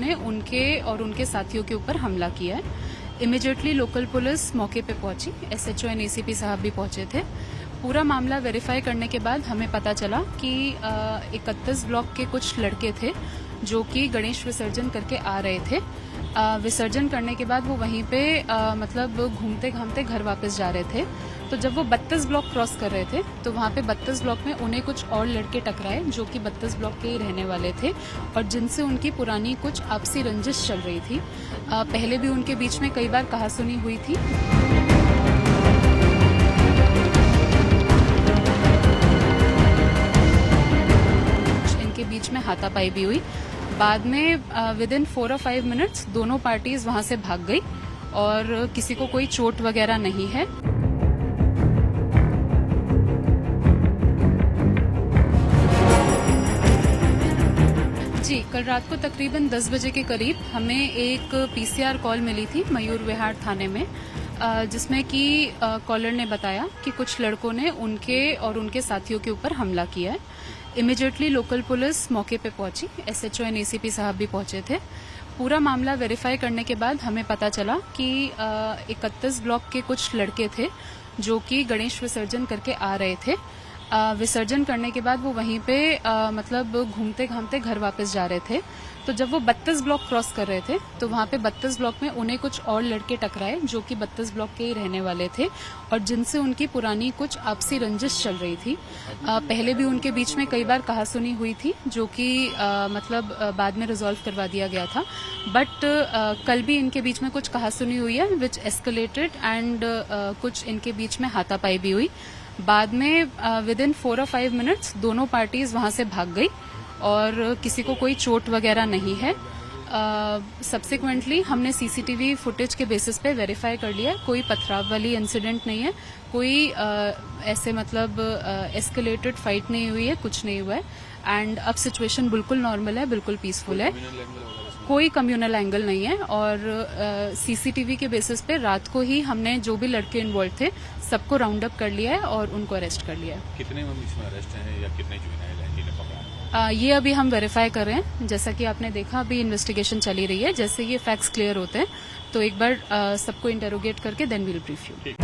ने उनके और उनके साथियों के ऊपर हमला किया है। इमीडिएटली लोकल पुलिस मौके पे पहुंची, एसएचओ एंड एसीपी साहब भी पहुंचे थे। पूरा मामला वेरीफाई करने के बाद हमें पता चला कि 31 ब्लॉक के कुछ लड़के थे जो कि गणेश विसर्जन करके आ रहे थे। विसर्जन करने के बाद वो वहीं पे मतलब घूमते घामते घर वापस जा रहे थे। तो जब वो 32 ब्लॉक क्रॉस कर रहे थे तो वहाँ पे 32 ब्लॉक में उन्हें कुछ और लड़के टकराए जो कि 32 ब्लॉक के ही रहने वाले थे और जिनसे उनकी पुरानी कुछ आपसी रंजिश चल रही थी। पहले भी उनके बीच में कई बार कहासुनी हुई थी। इनके बीच में हाथापाई भी हुई। बाद में विदिन 4 और 5 मिनट्स दोनों पार्टीज वहां से भाग गई और किसी को कोई चोट वगैरह नहीं है। जी, कल रात को तकरीबन 10 बजे के करीब हमें एक पीसीआर कॉल मिली थी मयूर विहार थाने में, जिसमें कि कॉलर ने बताया कि कुछ लड़कों ने उनके और उनके साथियों के ऊपर हमला किया है। इमीडिएटली लोकल पुलिस मौके पे पहुंची, एसएचओ एंड एसीपी साहब भी पहुंचे थे। पूरा मामला वेरीफाई करने के बाद हमें पता चला कि 31 ब्लॉक के कुछ लड़के थे जो कि गणेश विसर्जन करके आ रहे थे। विसर्जन करने के बाद वो वहीं पे मतलब घूमते घामते घर वापस जा रहे थे। तो जब वो 32 ब्लॉक क्रॉस कर रहे थे तो वहाँ पे 32 ब्लॉक में उन्हें कुछ और लड़के टकराए जो कि 32 ब्लॉक के ही रहने वाले थे और जिनसे उनकी पुरानी कुछ आपसी रंजिश चल रही थी। पहले भी उनके बीच में कई बार कहासुनी हुई थी जो कि मतलब बाद में रिजॉल्व करवा दिया गया था। बट कल भी इनके बीच में कुछ कहासुनी हुई है विच एस्केलेटेड एंड कुछ इनके बीच में हाथापाई भी हुई। बाद में विदिन 4 और 5 मिनट्स दोनों पार्टीज वहां से भाग गई और किसी को कोई चोट वगैरह नहीं है। सब्सिक्वेंटली हमने सीसीटीवी फुटेज के बेसिस पे वेरीफाई कर लिया, कोई पथराव वाली इंसिडेंट नहीं है, कोई ऐसे मतलब एस्केलेटेड फाइट नहीं हुई है, कुछ नहीं हुआ है एंड अब सिचुएशन बिल्कुल नॉर्मल है, बिल्कुल पीसफुल है, कोई कम्युनल एंगल नहीं है। और सीसीटीवी के बेसिस पे रात को ही हमने जो भी लड़के इन्वॉल्व थे सबको राउंड अप कर लिया है और उनको अरेस्ट कर लिया है। कितने इसमें अरेस्ट हैं या कितने जुर्माने हैं जिन्हें पकड़ा? ये अभी हम वेरीफाई कर रहे हैं। जैसा कि आपने देखा अभी इन्वेस्टिगेशन चली रही है। जैसे ये फैक्ट्स क्लियर होते हैं तो एक बार सबको इंटेरोगेट करके देन विल ब्रीफ यू।